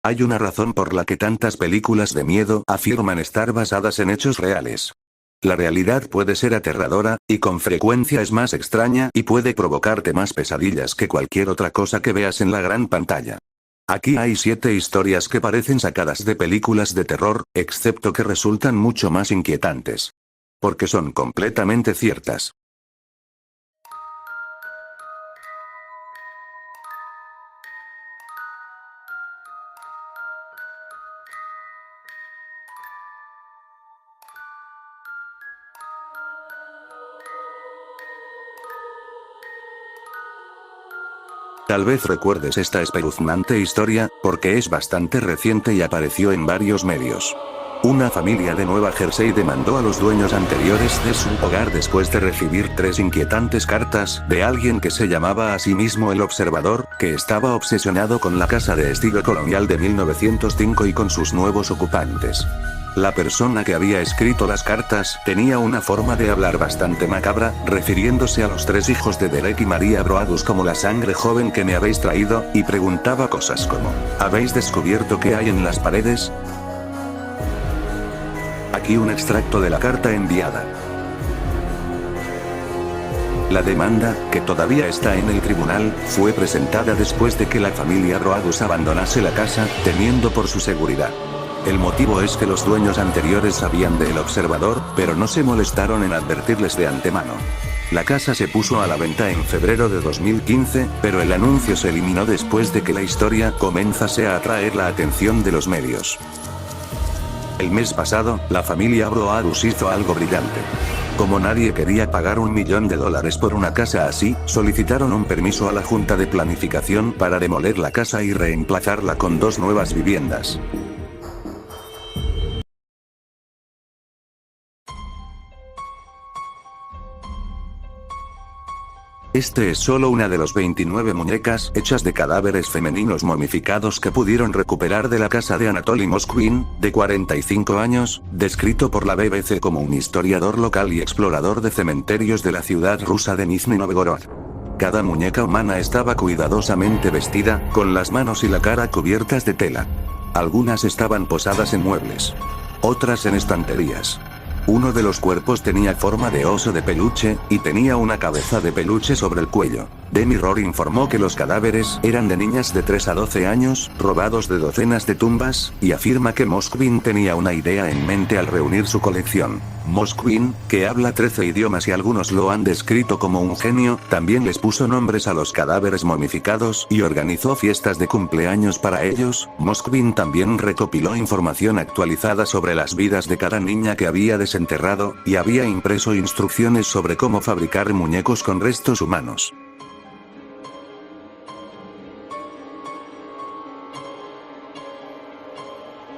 Hay una razón por la que tantas películas de miedo afirman estar basadas en hechos reales. La realidad puede ser aterradora, y con frecuencia es más extraña y puede provocarte más pesadillas que cualquier otra cosa que veas en la gran pantalla. Aquí hay 7 historias que parecen sacadas de películas de terror, excepto que resultan mucho más inquietantes. Porque son completamente ciertas. Tal vez recuerdes esta espeluznante historia, porque es bastante reciente y apareció en varios medios. Una familia de Nueva Jersey demandó a los dueños anteriores de su hogar después de recibir 3 inquietantes cartas de alguien que se llamaba a sí mismo el Observador, que estaba obsesionado con la casa de estilo colonial de 1905 y con sus nuevos ocupantes. La persona que había escrito las cartas tenía una forma de hablar bastante macabra, refiriéndose a los 3 hijos de Derek y Maria Broadus como la sangre joven que me habéis traído, y preguntaba cosas como: ¿habéis descubierto qué hay en las paredes? Aquí un extracto de la carta enviada. La demanda, que todavía está en el tribunal, fue presentada después de que la familia Broadus abandonase la casa, temiendo por su seguridad. El motivo es que los dueños anteriores sabían del Observador, pero no se molestaron en advertirles de antemano. La casa se puso a la venta en febrero de 2015, pero el anuncio se eliminó después de que la historia comenzase a atraer la atención de los medios. El mes pasado, la familia Broadus hizo algo brillante. Como nadie quería pagar $1 millón por una casa así, solicitaron un permiso a la Junta de Planificación para demoler la casa y reemplazarla con 2 nuevas viviendas. Este es solo una de las 29 muñecas hechas de cadáveres femeninos momificados que pudieron recuperar de la casa de Anatoly Moskvin, de 45 años, descrito por la BBC como un historiador local y explorador de cementerios de la ciudad rusa de Nizhny Novgorod. Cada muñeca humana estaba cuidadosamente vestida, con las manos y la cara cubiertas de tela. Algunas estaban posadas en muebles. Otras en estanterías. Uno de los cuerpos tenía forma de oso de peluche, y tenía una cabeza de peluche sobre el cuello. The Mirror informó que los cadáveres eran de niñas de 3 a 12 años, robados de docenas de tumbas, y afirma que Moskvin tenía una idea en mente al reunir su colección. Moskvin, que habla 13 idiomas y algunos lo han descrito como un genio, también les puso nombres a los cadáveres momificados y organizó fiestas de cumpleaños para ellos. Moskvin también recopiló información actualizada sobre las vidas de cada niña que había desenterrado, y había impreso instrucciones sobre cómo fabricar muñecos con restos humanos.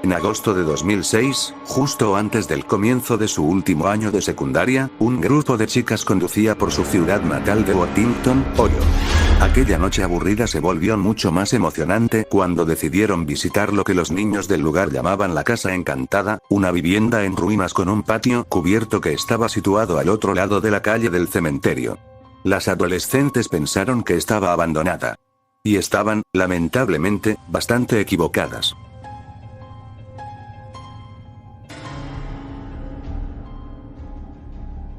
En agosto de 2006, justo antes del comienzo de su último año de secundaria, un grupo de chicas conducía por su ciudad natal de Worthington, Ohio. Aquella noche aburrida se volvió mucho más emocionante cuando decidieron visitar lo que los niños del lugar llamaban la Casa Encantada, una vivienda en ruinas con un patio cubierto que estaba situado al otro lado de la calle del cementerio. Las adolescentes pensaron que estaba abandonada. Y estaban, lamentablemente, bastante equivocadas.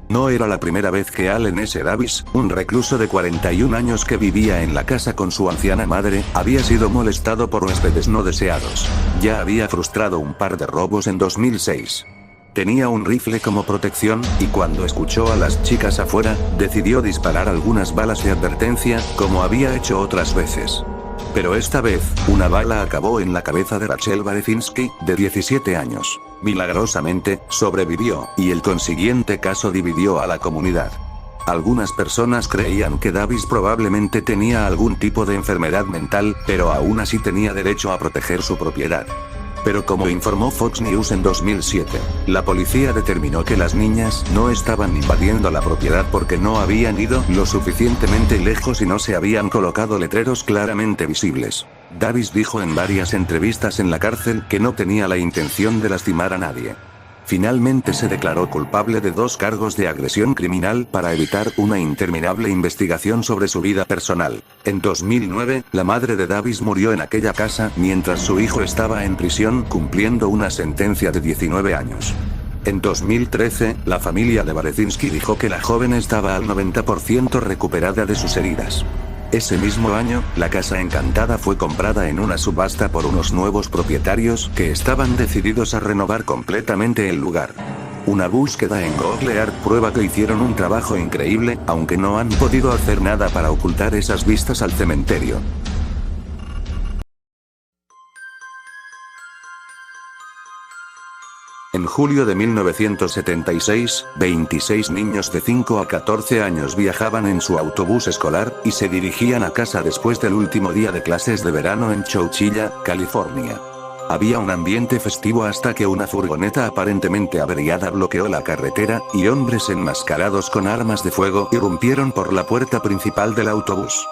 No era la primera vez que Allen S. Davis, un recluso de 41 años que vivía en la casa con su anciana madre, había sido molestado por huéspedes no deseados. Ya había frustrado un par de robos en 2006. Tenía un rifle como protección, y cuando escuchó a las chicas afuera, decidió disparar algunas balas de advertencia, como había hecho otras veces. Pero esta vez, una bala acabó en la cabeza de Rachel Barezinski, de 17 años. Milagrosamente, sobrevivió, y el consiguiente caso dividió a la comunidad. Algunas personas creían que Davis probablemente tenía algún tipo de enfermedad mental, pero aún así tenía derecho a proteger su propiedad. Pero como informó Fox News en 2007, la policía determinó que las niñas no estaban invadiendo la propiedad porque no habían ido lo suficientemente lejos y no se habían colocado letreros claramente visibles. Davis dijo en varias entrevistas en la cárcel que no tenía la intención de lastimar a nadie. Finalmente se declaró culpable de 2 cargos de agresión criminal para evitar una interminable investigación sobre su vida personal. En 2009, la madre de Davis murió en aquella casa mientras su hijo estaba en prisión cumpliendo una sentencia de 19 años. En 2013, la familia de Barezinski dijo que la joven estaba al 90% recuperada de sus heridas. Ese mismo año, la casa encantada fue comprada en una subasta por unos nuevos propietarios que estaban decididos a renovar completamente el lugar. Una búsqueda en Google Earth prueba que hicieron un trabajo increíble, aunque no han podido hacer nada para ocultar esas vistas al cementerio. En julio de 1976, 26 niños de 5 a 14 años viajaban en su autobús escolar, y se dirigían a casa después del último día de clases de verano en Chowchilla, California. Había un ambiente festivo hasta que una furgoneta aparentemente averiada bloqueó la carretera, y hombres enmascarados con armas de fuego irrumpieron por la puerta principal del autobús.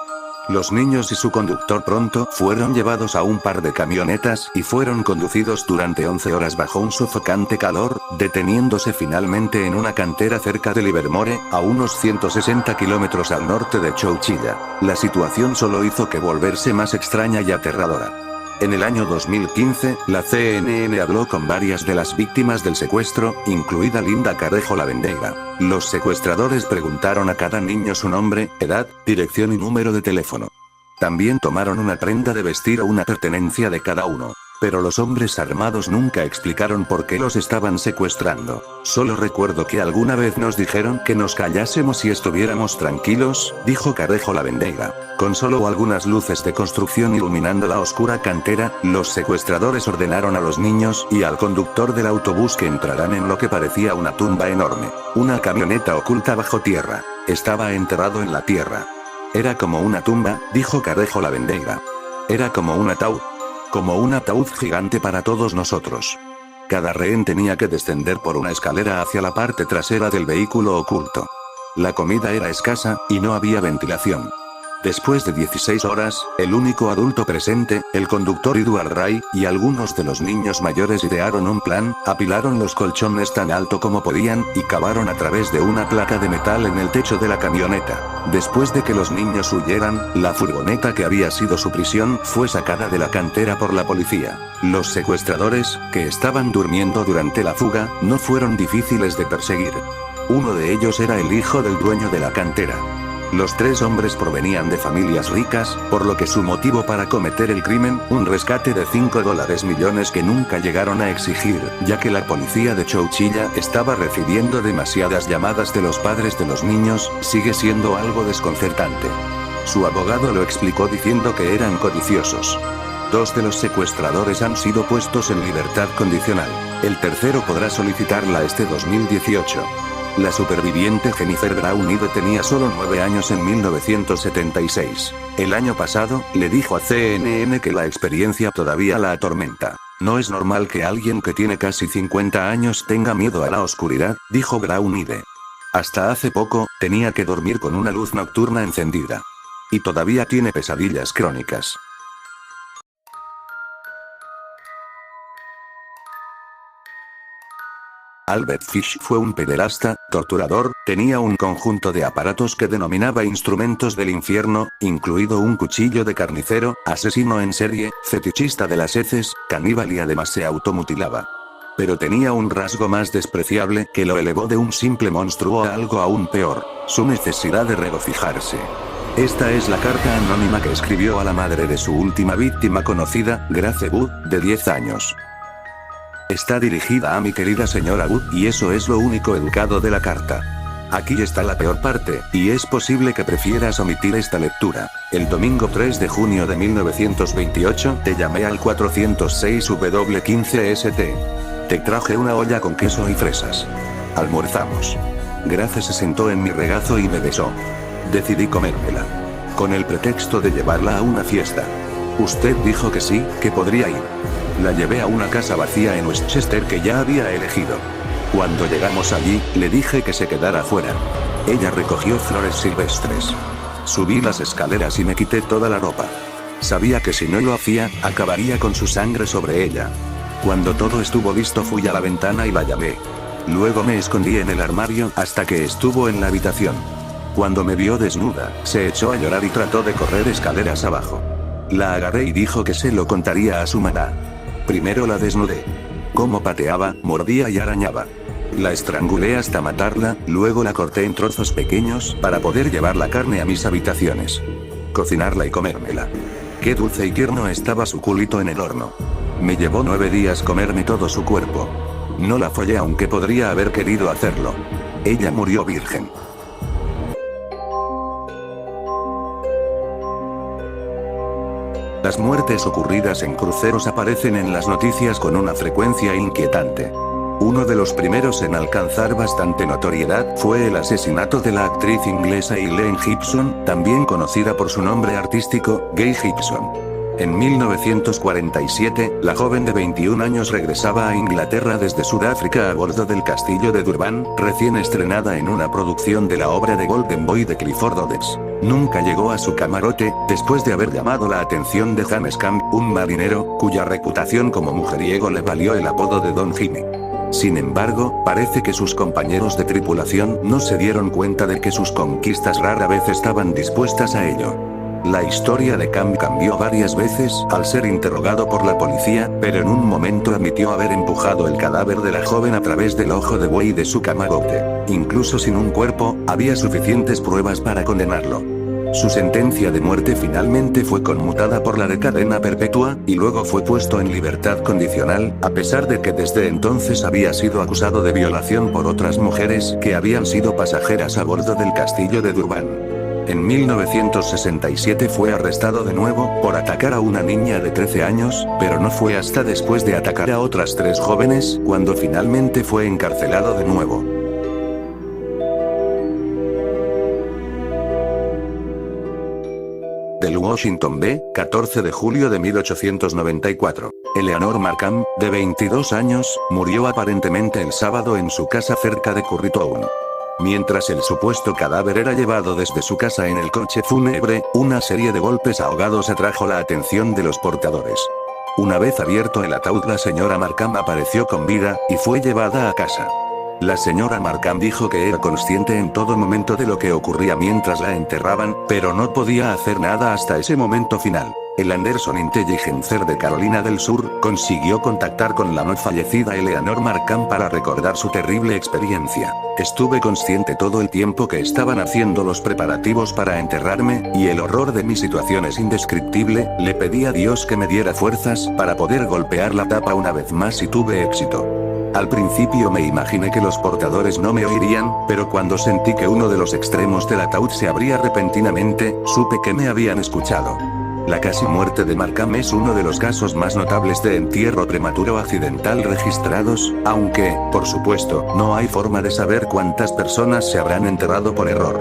Los niños y su conductor pronto fueron llevados a un par de camionetas y fueron conducidos durante 11 horas bajo un sofocante calor, deteniéndose finalmente en una cantera cerca de Livermore, a unos 160 kilómetros al norte de Chowchilla. La situación solo hizo que volverse más extraña y aterradora. En el año 2015, la CNN habló con varias de las víctimas del secuestro, incluida Linda Carejo Lavendega. Los secuestradores preguntaron a cada niño su nombre, edad, dirección y número de teléfono. También tomaron una prenda de vestir o una pertenencia de cada uno. Pero los hombres armados nunca explicaron por qué los estaban secuestrando. Solo recuerdo que alguna vez nos dijeron que nos callásemos y estuviéramos tranquilos, dijo Carejo Lavendega. Con solo algunas luces de construcción iluminando la oscura cantera, los secuestradores ordenaron a los niños y al conductor del autobús que entraran en lo que parecía una tumba enorme. Una camioneta oculta bajo tierra. Estaba enterrado en la tierra. Era como una tumba, dijo Carejo Lavendega. Era como un ataúd. Como un ataúd gigante para todos nosotros. Cada rehén tenía que descender por una escalera hacia la parte trasera del vehículo oculto. La comida era escasa, y no había ventilación. Después de 16 horas, el único adulto presente, el conductor Edward Ray, y algunos de los niños mayores idearon un plan, apilaron los colchones tan alto como podían, y cavaron a través de una placa de metal en el techo de la camioneta. Después de que los niños huyeran, la furgoneta que había sido su prisión fue sacada de la cantera por la policía. Los secuestradores, que estaban durmiendo durante la fuga, no fueron difíciles de perseguir. Uno de ellos era el hijo del dueño de la cantera. Los 3 hombres provenían de familias ricas, por lo que su motivo para cometer el crimen, un rescate de $5 millones que nunca llegaron a exigir, ya que la policía de Chowchilla estaba recibiendo demasiadas llamadas de los padres de los niños, sigue siendo algo desconcertante. Su abogado lo explicó diciendo que eran codiciosos. 2 de los secuestradores han sido puestos en libertad condicional. El tercero podrá solicitarla este 2018. La superviviente Jennifer Brown Ide tenía solo 9 años en 1976. El año pasado, le dijo a CNN que la experiencia todavía la atormenta. No es normal que alguien que tiene casi 50 años tenga miedo a la oscuridad, dijo Brown Ide. Hasta hace poco, tenía que dormir con una luz nocturna encendida. Y todavía tiene pesadillas crónicas. Albert Fish fue un pederasta, torturador, tenía un conjunto de aparatos que denominaba instrumentos del infierno, incluido un cuchillo de carnicero, asesino en serie, fetichista de las heces, caníbal y además se automutilaba. Pero tenía un rasgo más despreciable que lo elevó de un simple monstruo a algo aún peor, su necesidad de regocijarse. Esta es la carta anónima que escribió a la madre de su última víctima conocida, Grace Wood, de 10 años. Está dirigida a mi querida señora Wood, y eso es lo único educado de la carta. Aquí está la peor parte, y es posible que prefieras omitir esta lectura. El domingo 3 de junio de 1928 te llamé al 406W15ST. Te traje una olla con queso y fresas. Almorzamos. Grace se sentó en mi regazo y me besó. Decidí comérmela. Con el pretexto de llevarla a una fiesta. Usted dijo que sí, que podría ir. La llevé a una casa vacía en Westchester que ya había elegido. Cuando llegamos allí, le dije que se quedara fuera. Ella recogió flores silvestres. Subí las escaleras y me quité toda la ropa. Sabía que si no lo hacía, acabaría con su sangre sobre ella. Cuando todo estuvo listo fui a la ventana y la llamé. Luego me escondí en el armario hasta que estuvo en la habitación. Cuando me vio desnuda, se echó a llorar y trató de correr escaleras abajo. La agarré y dijo que se lo contaría a su mamá. Primero la desnudé. Como pateaba, mordía y arañaba. La estrangulé hasta matarla, luego la corté en trozos pequeños para poder llevar la carne a mis habitaciones. Cocinarla y comérmela. Qué dulce y tierno estaba su culito en el horno. Me llevó 9 días comerme todo su cuerpo. No la follé aunque podría haber querido hacerlo. Ella murió virgen. Las muertes ocurridas en cruceros aparecen en las noticias con una frecuencia inquietante. Uno de los primeros en alcanzar bastante notoriedad fue el asesinato de la actriz inglesa Elaine Gibson, también conocida por su nombre artístico, Gay Gibson. En 1947, la joven de 21 años regresaba a Inglaterra desde Sudáfrica a bordo del castillo de Durban, recién estrenada en una producción de la obra de Golden Boy de Clifford Odets. Nunca llegó a su camarote, después de haber llamado la atención de James Camp, un marinero, cuya reputación como mujeriego le valió el apodo de Don Jimmy. Sin embargo, parece que sus compañeros de tripulación no se dieron cuenta de que sus conquistas rara vez estaban dispuestas a ello. La historia de Camp cambió varias veces al ser interrogado por la policía, pero en un momento admitió haber empujado el cadáver de la joven a través del ojo de buey de su camarote. Incluso sin un cuerpo, había suficientes pruebas para condenarlo. Su sentencia de muerte finalmente fue conmutada por la de cadena perpetua, y luego fue puesto en libertad condicional, a pesar de que desde entonces había sido acusado de violación por otras mujeres que habían sido pasajeras a bordo del castillo de Durban. En 1967 fue arrestado de nuevo, por atacar a una niña de 13 años, pero no fue hasta después de atacar a otras 3 jóvenes, cuando finalmente fue encarcelado de nuevo. Del Washington B, 14 de julio de 1894. Eleanor Markham, de 22 años, murió aparentemente el sábado en su casa cerca de Curritown. Mientras el supuesto cadáver era llevado desde su casa en el coche fúnebre, una serie de golpes ahogados atrajo la atención de los portadores. Una vez abierto el ataúd, la señora Markham apareció con vida, y fue llevada a casa. La señora Markham dijo que era consciente en todo momento de lo que ocurría mientras la enterraban, pero no podía hacer nada hasta ese momento final. El Anderson Intelligencer de Carolina del Sur consiguió contactar con la no fallecida Eleanor Markham para recordar su terrible experiencia. Estuve consciente todo el tiempo que estaban haciendo los preparativos para enterrarme, y el horror de mi situación es indescriptible. Le pedí a Dios que me diera fuerzas para poder golpear la tapa una vez más y tuve éxito. Al principio me imaginé que los portadores no me oirían, pero cuando sentí que uno de los extremos del ataúd se abría repentinamente, supe que me habían escuchado. La casi muerte de Markham es uno de los casos más notables de entierro prematuro accidental registrados, aunque, por supuesto, no hay forma de saber cuántas personas se habrán enterrado por error.